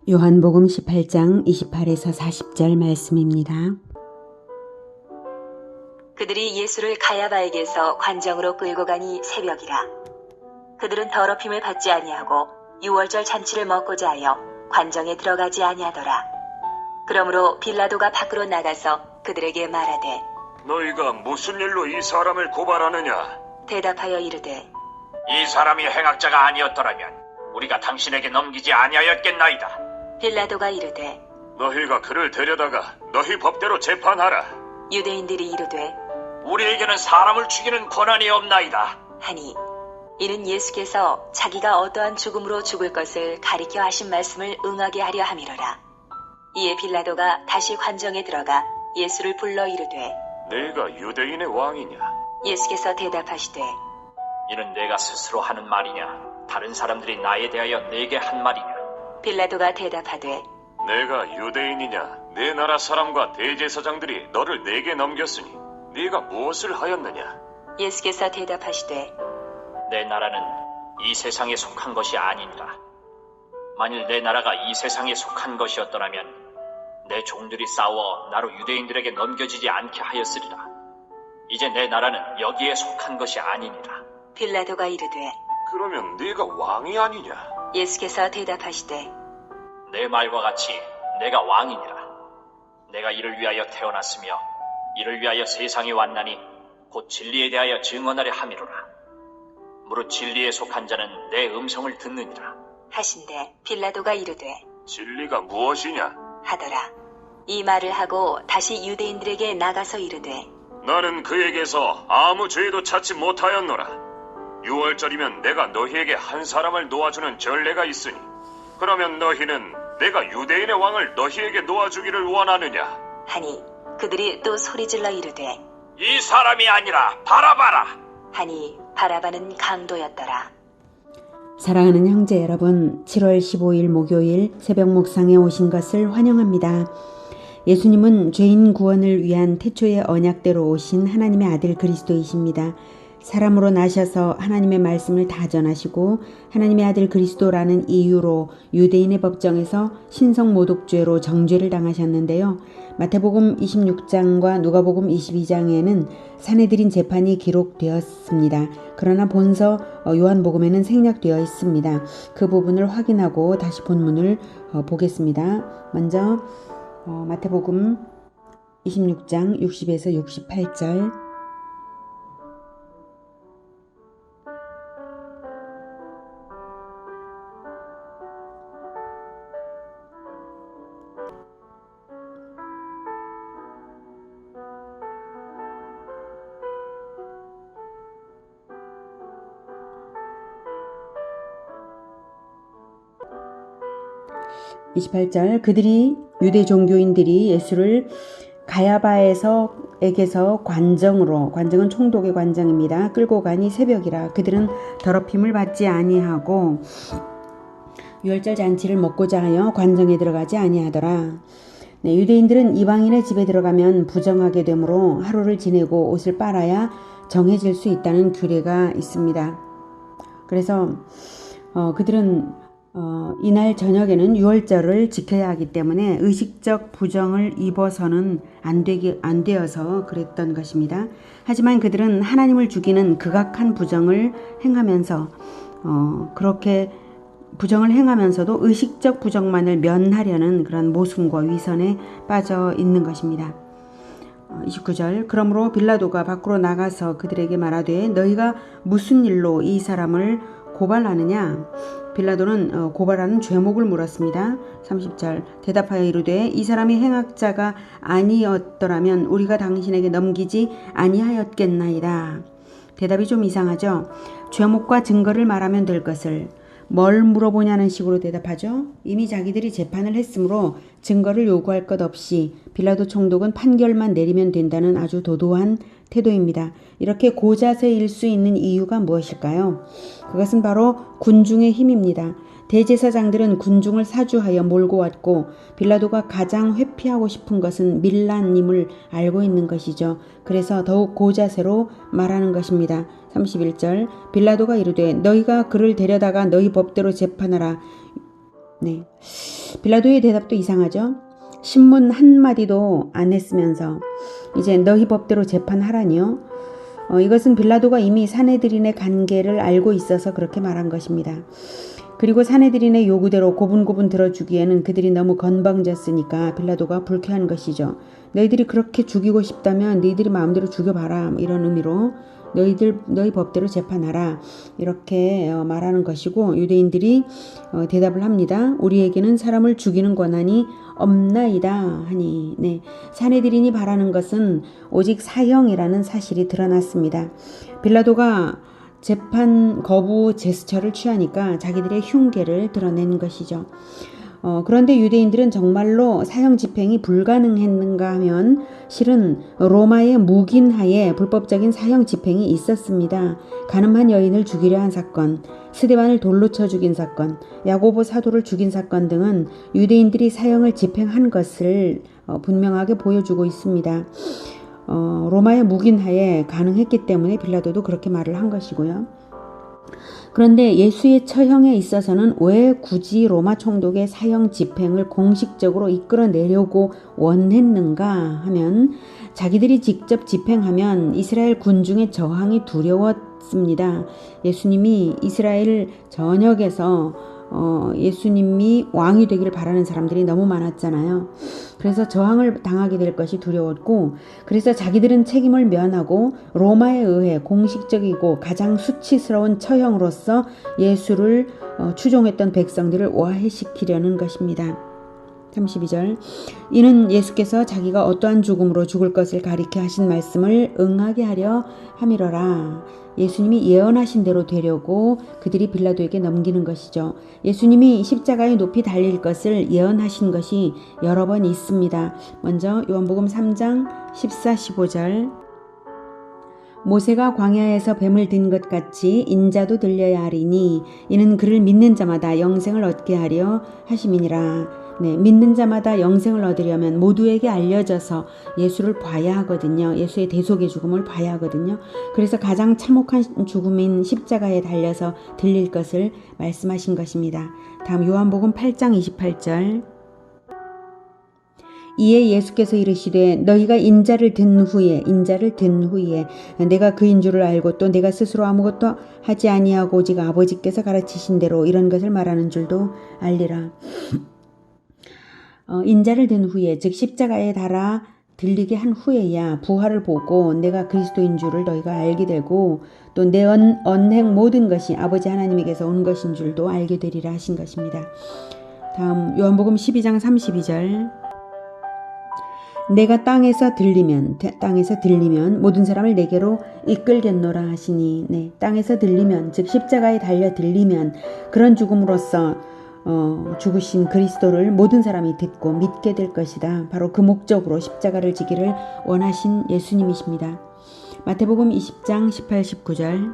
요한복음 18장 28에서 40절 말씀입니다. 그들이 예수를 가야바에게서 관정으로 끌고 가니 새벽이라. 그들은 더럽힘을 받지 아니하고 유월절 잔치를 먹고자 하여 관정에 들어가지 아니하더라. 그러므로 빌라도가 밖으로 나가서 그들에게 말하되, 너희가 무슨 일로 이 사람을 고발하느냐? 대답하여 이르되, 이 사람이 행악자가 아니었더라면 우리가 당신에게 넘기지 아니하였겠나이다. 빌라도가 이르되, 너희가 그를 데려다가 너희 법대로 재판하라. 유대인들이 이르되 우리에게는 사람을 죽이는 권한이 없나이다. 하니, 이는 예수께서 자기가 어떠한 죽음으로 죽을 것을 가리켜 하신 말씀을 응하게 하려 함이로라. 이에 빌라도가 다시 관정에 들어가 예수를 불러 이르되, 네가 유대인의 왕이냐? 예수께서 대답하시되, 이는 내가 스스로 하는 말이냐? 다른 사람들이 나에 대하여 내게 한 말이냐? 빌라도가 대답하되, 내가 유대인이냐? 내 나라 사람과 대제사장들이 너를 내게 넘겼으니 네가 무엇을 하였느냐? 예수께서 대답하시되, 내 나라는 이 세상에 속한 것이 아니니라. 만일 내 나라가 이 세상에 속한 것이었더라면 내 종들이 싸워 나로 유대인들에게 넘겨지지 않게 하였으리라. 이제 내 나라는 여기에 속한 것이 아니니라. 빌라도가 이르되, 그러면 네가 왕이 아니냐? 예수께서 대답하시되, 내 말과 같이 내가 왕이니라. 내가 이를 위하여 태어났으며 이를 위하여 세상에 왔나니 곧 진리에 대하여 증언하려 함이로라. 무릇 진리에 속한 자는 내 음성을 듣느니라. 하신대 빌라도가 이르되 진리가 무엇이냐? 하더라. 이 말을 하고 다시 유대인들에게 나가서 이르되, 나는 그에게서 아무 죄도 찾지 못하였노라. 유월절이면 내가 너희에게 한 사람을 놓아주는 전례가 있으니 그러면 너희는 내가 유대인의 왕을 너희에게 놓아주기를 원하느냐? 하니 그들이 또 소리질러 이르되, 이 사람이 아니라 바라바라. 하니 바라바는 강도였더라. 사랑하는 형제 여러분, 7월 15일 목요일 새벽 묵상에 오신 것을 환영합니다. 예수님은 죄인 구원을 위한 태초의 언약대로 오신 하나님의 아들 그리스도이십니다. 사람으로 나셔서 하나님의 말씀을 다 전하시고 하나님의 아들 그리스도라는 이유로 유대인의 법정에서 신성모독죄로 정죄를 당하셨는데요. 마태복음 26장과 누가복음 22장에는 사내들인 재판이 기록되었습니다. 그러나 본서 요한복음에는 생략되어 있습니다. 그 부분을 확인하고 다시 본문을 보겠습니다. 먼저 마태복음 26장 60에서 68절 28절 그들이 유대 종교인들이 예수를 가야바에게서 관정은 총독의 관정입니다. 끌고 가니 새벽이라. 그들은 더럽힘을 받지 아니하고 유월절 잔치를 먹고자 하여 관정에 들어가지 아니하더라. 네, 유대인들은 이방인의 집에 들어가면 부정하게 되므로 하루를 지내고 옷을 빨아야 정해질 수 있다는 규례가 있습니다. 그래서 그들은 이날 저녁에는 유월절을 지켜야 하기 때문에 의식적 부정을 입어서는 안 되어서 그랬던 것입니다. 하지만 그들은 하나님을 죽이는 극악한 부정을 행하면서 그렇게 부정을 행하면서도 의식적 부정만을 면하려는 그런 모순과 위선에 빠져 있는 것입니다. 29절 그러므로 빌라도가 밖으로 나가서 그들에게 말하되 너희가 무슨 일로 이 사람을 고발하느냐? 빌라도는 고발하는 죄목을 물었습니다. 30절 대답하여 이르되 이 사람이 행악자가 아니었더라면 우리가 당신에게 넘기지 아니하였겠나이다. 대답이 좀 이상하죠? 죄목과 증거를 말하면 될 것을 뭘 물어보냐는 식으로 대답하죠. 이미 자기들이 재판을 했으므로 증거를 요구할 것 없이 빌라도 총독은 판결만 내리면 된다는 아주 도도한 태도입니다. 이렇게 고자세일 수 있는 이유가 무엇일까요? 그것은 바로 군중의 힘입니다. 대제사장들은 군중을 사주하여 몰고 왔고 빌라도가 가장 회피하고 싶은 것은 밀란임을 알고 있는 것이죠. 그래서 더욱 고자세로 말하는 것입니다. 31절 빌라도가 이르되 너희가 그를 데려다가 너희 법대로 재판하라. 네. 빌라도의 대답도 이상하죠. 신문 한마디도 안 했으면서 이제 너희 법대로 재판하라니요. 이것은 빌라도가 이미 사내들인의 관계를 알고 있어서 그렇게 말한 것입니다. 그리고 사내들인의 요구대로 고분고분 들어주기에는 그들이 너무 건방졌으니까 빌라도가 불쾌한 것이죠. 너희들이 그렇게 죽이고 싶다면 너희들이 마음대로 죽여봐라, 이런 의미로 너희 법대로 재판하라, 이렇게 말하는 것이고, 유대인들이 대답을 합니다. 우리에게는 사람을 죽이는 권한이 없나이다 하니, 네, 사내들인이 바라는 것은 오직 사형이라는 사실이 드러났습니다. 빌라도가 재판 거부 제스처를 취하니까 자기들의 흉계를 드러낸 것이죠. 그런데 유대인들은 정말로 사형 집행이 불가능했는가 하면 실은 로마의 묵인하에 불법적인 사형 집행이 있었습니다. 가늠한 여인을 죽이려 한 사건, 스데반을 돌로 쳐 죽인 사건, 야고보 사도를 죽인 사건 등은 유대인들이 사형을 집행한 것을 분명하게 보여주고 있습니다. 로마의 묵인하에 가능했기 때문에 빌라도도 그렇게 말을 한 것이고요. 그런데 예수의 처형에 있어서는 왜 굳이 로마 총독의 사형 집행을 공식적으로 이끌어내려고 원했는가 하면, 자기들이 직접 집행하면 이스라엘 군중의 저항이 두려웠습니다. 예수님이 이스라엘 전역에서 예수님이 왕이 되기를 바라는 사람들이 너무 많았잖아요. 그래서 저항을 당하게 될 것이 두려웠고, 그래서 자기들은 책임을 면하고 로마에 의해 공식적이고 가장 수치스러운 처형으로서 예수를 추종했던 백성들을 와해시키려는 것입니다. 32절, 이는 예수께서 자기가 어떠한 죽음으로 죽을 것을 가리켜 하신 말씀을 응하게 하려 함이러라. 예수님이 예언하신 대로 되려고 그들이 빌라도에게 넘기는 것이죠. 예수님이 십자가에 높이 달릴 것을 예언하신 것이 여러 번 있습니다. 먼저 요한복음 3장 14, 15절, 모세가 광야에서 뱀을 든 것 같이 인자도 들려야 하리니 이는 그를 믿는 자마다 영생을 얻게 하려 하심이니라. 네, 믿는 자마다 영생을 얻으려면 모두에게 알려져서 예수를 봐야 하거든요. 예수의 대속의 죽음을 봐야 하거든요. 그래서 가장 참혹한 죽음인 십자가에 달려서 들릴 것을 말씀하신 것입니다. 다음 요한복음 8장 28절, 이에 예수께서 이르시되 너희가 인자를 든 후에 내가 그인 줄을 알고 또 내가 스스로 아무것도 하지 아니하고 오직 아버지께서 가르치신 대로 이런 것을 말하는 줄도 알리라. 인자를 든 후에, 즉 십자가에 달아 들리게 한 후에야 부활을 보고 내가 그리스도인 줄을 너희가 알게 되고 또 내 언행 모든 것이 아버지 하나님에게서 온 것인 줄도 알게 되리라 하신 것입니다. 다음 요한복음 12장 32절, 내가 땅에서 들리면 모든 사람을 내게로 이끌겠노라 하시니, 네, 땅에서 들리면, 즉 십자가에 달려 들리면 그런 죽음으로써 죽으신 그리스도를 모든 사람이 듣고 믿게 될 것이다. 바로 그 목적으로 십자가를 지기를 원하신 예수님이십니다. 마태복음 20장 18, 19절,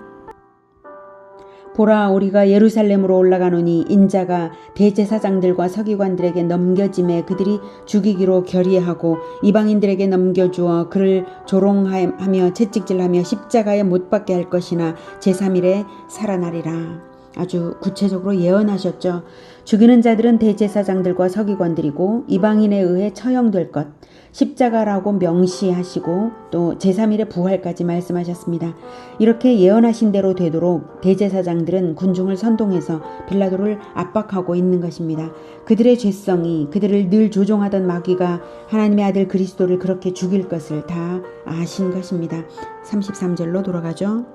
보라, 우리가 예루살렘으로 올라가노니 인자가 대제사장들과 서기관들에게 넘겨짐에 그들이 죽이기로 결의하고 이방인들에게 넘겨주어 그를 조롱하며 채찍질하며 십자가에 못 박게 할 것이나 제3일에 살아나리라. 아주 구체적으로 예언하셨죠. 죽이는 자들은 대제사장들과 서기관들이고 이방인에 의해 처형될 것, 십자가라고 명시하시고 또 제3일의 부활까지 말씀하셨습니다. 이렇게 예언하신 대로 되도록 대제사장들은 군중을 선동해서 빌라도를 압박하고 있는 것입니다. 그들의 죄성이, 그들을 늘 조종하던 마귀가 하나님의 아들 그리스도를 그렇게 죽일 것을 다 아신 것입니다. 33절로 돌아가죠.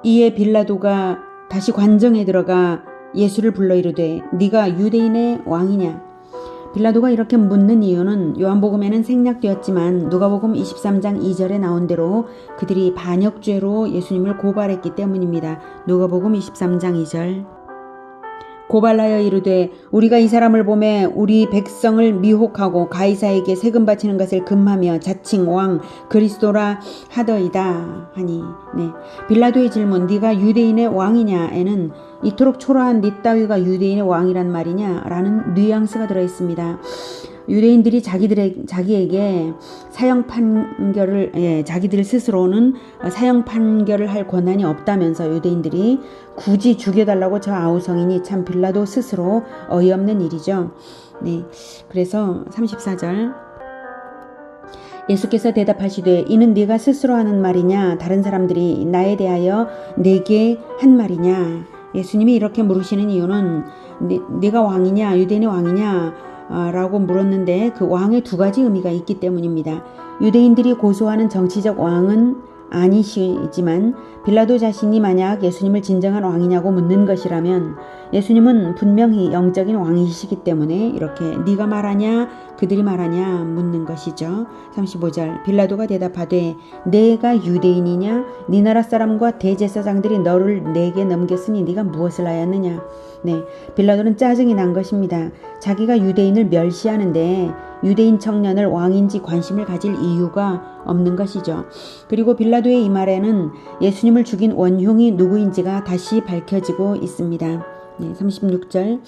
이에 빌라도가 다시 관정에 들어가 예수를 불러 이르되 네가 유대인의 왕이냐? 빌라도가 이렇게 묻는 이유는 요한복음에는 생략되었지만 누가복음 23장 2절에 나온 대로 그들이 반역죄로 예수님을 고발했기 때문입니다. 누가복음 23장 2절, 고발하여 이르되 우리가 이 사람을 보매 우리 백성을 미혹하고 가이사에게 세금 바치는 것을 금하며 자칭 왕 그리스도라 하더이다 하니, 네, 빌라도의 질문 네가 유대인의 왕이냐에는 이토록 초라한 네 따위가 유대인의 왕이란 말이냐 라는 뉘앙스가 들어있습니다. 유대인들이 자기에게 사형 판결을 자기들 스스로는 사형 판결을 할 권한이 없다면서 유대인들이 굳이 죽여달라고 저 아우성이니 참 빌라도 스스로 어이없는 일이죠. 네, 그래서 34절 예수께서 대답하시되 이는 네가 스스로 하는 말이냐 다른 사람들이 나에 대하여 내게 한 말이냐. 예수님이 이렇게 물으시는 이유는 네가 왕이냐 유대인의 왕이냐 라고 물었는데 그 왕의 두 가지 의미가 있기 때문입니다. 유대인들이 고소하는 정치적 왕은 아니시지만 빌라도 자신이 만약 예수님을 진정한 왕이냐고 묻는 것이라면 예수님은 분명히 영적인 왕이시기 때문에 이렇게 네가 말하냐 그들이 말하냐 묻는 것이죠. 35절 빌라도가 대답하되 내가 유대인이냐 네 나라 사람과 대제사장들이 너를 내게 넘겼으니 네가 무엇을 하였느냐. 네, 빌라도는 짜증이 난 것입니다. 자기가 유대인을 멸시하는데 유대인 청년을 왕인지 관심을 가질 이유가 없는 것이죠. 그리고 빌라도의 이 말에는 예수님을 죽인 원흉이 누구인지가 다시 밝혀지고 있습니다. 네, 36절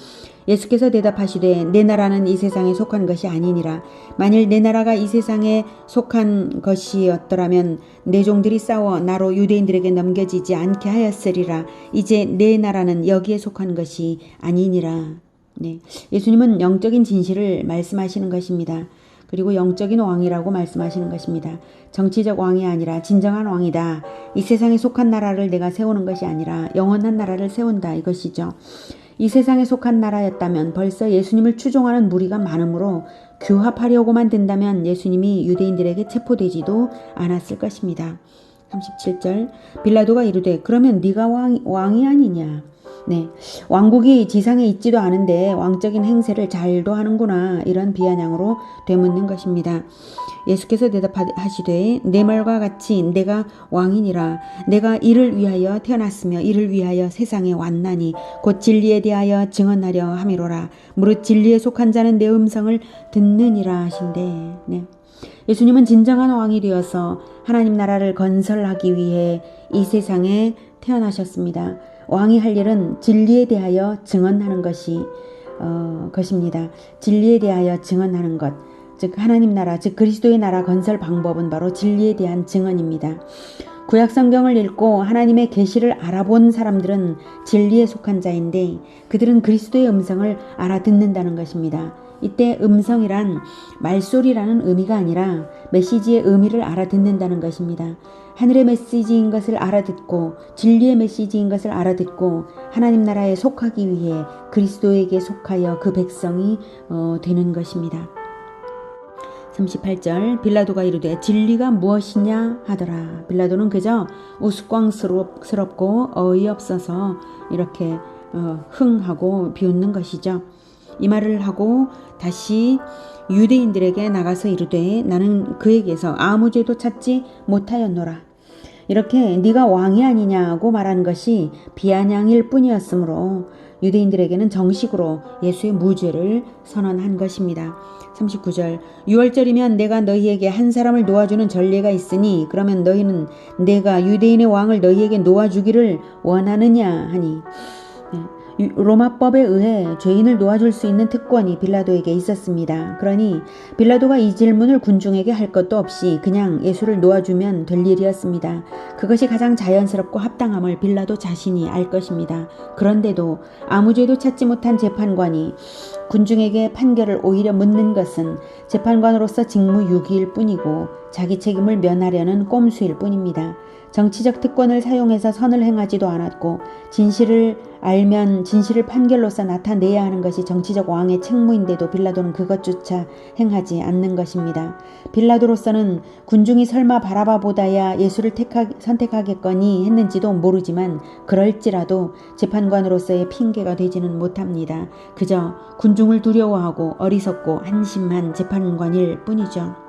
예수께서 대답하시되 내 나라는 이 세상에 속한 것이 아니니라. 만일 내 나라가 이 세상에 속한 것이었더라면 내 종들이 싸워 나로 유대인들에게 넘겨지지 않게 하였으리라. 이제 내 나라는 여기에 속한 것이 아니니라. 네, 예수님은 영적인 진실을 말씀하시는 것입니다. 그리고 영적인 왕이라고 말씀하시는 것입니다. 정치적 왕이 아니라 진정한 왕이다. 이 세상에 속한 나라를 내가 세우는 것이 아니라 영원한 나라를 세운다 이것이죠. 이 세상에 속한 나라였다면 벌써 예수님을 추종하는 무리가 많으므로 규합하려고만 든다면 예수님이 유대인들에게 체포되지도 않았을 것입니다. 37절 빌라도가 이르되 그러면 네가 왕이 아니냐. 네, 왕국이 지상에 있지도 않은데 왕적인 행세를 잘도 하는구나 이런 비아냥으로 되묻는 것입니다. 예수께서 대답하시되 내 말과 같이 내가 왕이니라. 내가 이를 위하여 태어났으며 이를 위하여 세상에 왔나니 곧 진리에 대하여 증언하려 함이로라. 무릇 진리에 속한 자는 내 음성을 듣느니라 하신대. 네. 예수님은 진정한 왕이 되어서 하나님 나라를 건설하기 위해 이 세상에 태어나셨습니다. 왕이 할 일은 진리에 대하여 증언하는 것입니다. 진리에 대하여 증언하는 것, 즉 하나님 나라, 즉 그리스도의 나라 건설 방법은 바로 진리에 대한 증언입니다. 구약 성경을 읽고 하나님의 계시를 알아본 사람들은 진리에 속한 자인데 그들은 그리스도의 음성을 알아듣는다는 것입니다. 이때 음성이란 말소리라는 의미가 아니라 메시지의 의미를 알아듣는다는 것입니다. 하늘의 메시지인 것을 알아듣고 진리의 메시지인 것을 알아듣고 하나님 나라에 속하기 위해 그리스도에게 속하여 그 백성이 되는 것입니다. 38절 빌라도가 이르되 진리가 무엇이냐 하더라. 빌라도는 그저 우스꽝스럽고 어이없어서 이렇게 흥하고 비웃는 것이죠. 이 말을 하고 다시 유대인들에게 나가서 이르되 나는 그에게서 아무 죄도 찾지 못하였노라. 이렇게 네가 왕이 아니냐고 말하는 것이 비아냥일 뿐이었으므로 유대인들에게는 정식으로 예수의 무죄를 선언한 것입니다. 39절 유월절이면 내가 너희에게 한 사람을 놓아주는 전례가 있으니 그러면 너희는 내가 유대인의 왕을 너희에게 놓아주기를 원하느냐 하니 로마법에 의해 죄인을 놓아줄 수 있는 특권이 빌라도에게 있었습니다. 그러니 빌라도가 이 질문을 군중에게 할 것도 없이 그냥 예수를 놓아주면 될 일이었습니다. 그것이 가장 자연스럽고 합당함을 빌라도 자신이 알 것입니다. 그런데도 아무 죄도 찾지 못한 재판관이 군중에게 판결을 오히려 묻는 것은 재판관으로서 직무유기일 뿐이고 자기 책임을 면하려는 꼼수일 뿐입니다. 정치적 특권을 사용해서 선을 행하지도 않았고 진실을 알면 진실을 판결로서 나타내야 하는 것이 정치적 왕의 책무인데도 빌라도는 그것조차 행하지 않는 것입니다. 빌라도로서는 군중이 설마 바라바보다야 예수를 선택하겠거니 했는지도 모르지만 그럴지라도 재판관으로서의 핑계가 되지는 못합니다. 그저 군중을 두려워하고 어리석고 한심한 재판관일 뿐이죠.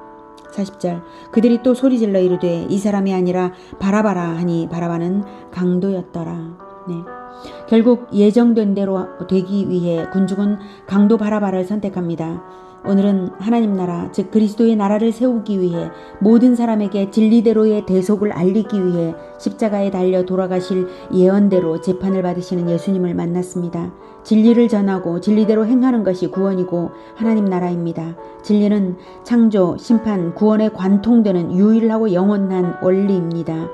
40절 그들이 또 소리질러 이르되 이 사람이 아니라 바라바라 하니 바라바는 강도였더라. 네. 결국 예정된 대로 되기 위해 군중은 강도 바라바를 선택합니다. 오늘은 하나님 나라, 즉 그리스도의 나라를 세우기 위해 모든 사람에게 진리대로의 대속을 알리기 위해 십자가에 달려 돌아가실 예언대로 재판을 받으시는 예수님을 만났습니다. 진리를 전하고 진리대로 행하는 것이 구원이고 하나님 나라입니다. 진리는 창조, 심판, 구원에 관통되는 유일하고 영원한 원리입니다.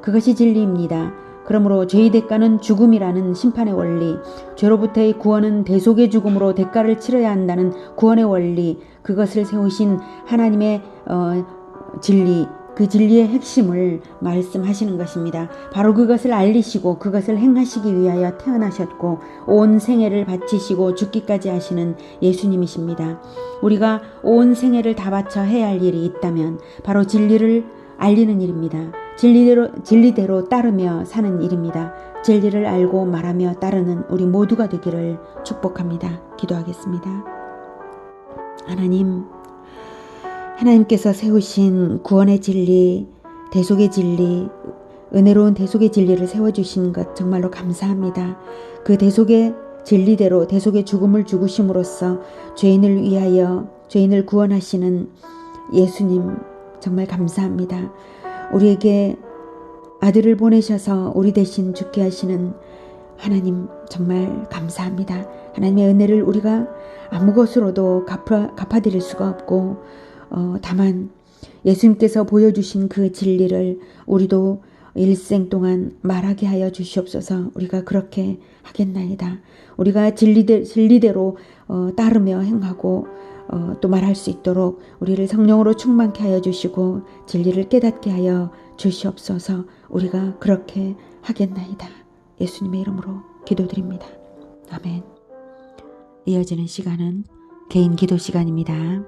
그것이 진리입니다. 그러므로 죄의 대가는 죽음이라는 심판의 원리, 죄로부터의 구원은 대속의 죽음으로 대가를 치러야 한다는 구원의 원리, 그것을 세우신 하나님의 진리, 그 진리의 핵심을 말씀하시는 것입니다. 바로 그것을 알리시고 그것을 행하시기 위하여 태어나셨고 온 생애를 바치시고 죽기까지 하시는 예수님이십니다. 우리가 온 생애를 다 바쳐 해야 할 일이 있다면 바로 진리를 알리는 일입니다. 진리대로 따르며 사는 일입니다. 진리를 알고 말하며 따르는 우리 모두가 되기를 축복합니다. 기도하겠습니다. 하나님께서 세우신 구원의 진리, 대속의 진리, 은혜로운 대속의 진리를 세워주신 것 정말로 감사합니다. 그 대속의 진리대로 대속의 죽음을 죽으심으로써 죄인을 위하여 죄인을 구원하시는 예수님 정말 감사합니다. 우리에게 아들을 보내셔서 우리 대신 죽게 하시는 하나님 정말 감사합니다. 하나님의 은혜를 우리가 아무 것으로도 갚아드릴 수가 없고 다만 예수님께서 보여주신 그 진리를 우리도 일생 동안 말하게 하여 주시옵소서. 우리가 그렇게 하겠나이다. 우리가 진리대로 따르며 행하고 또 말할 수 있도록 우리를 성령으로 충만케 하여 주시고 진리를 깨닫게 하여 주시옵소서. 우리가 그렇게 하겠나이다. 예수님의 이름으로 기도드립니다. 아멘. 이어지는 시간은 개인 기도 시간입니다.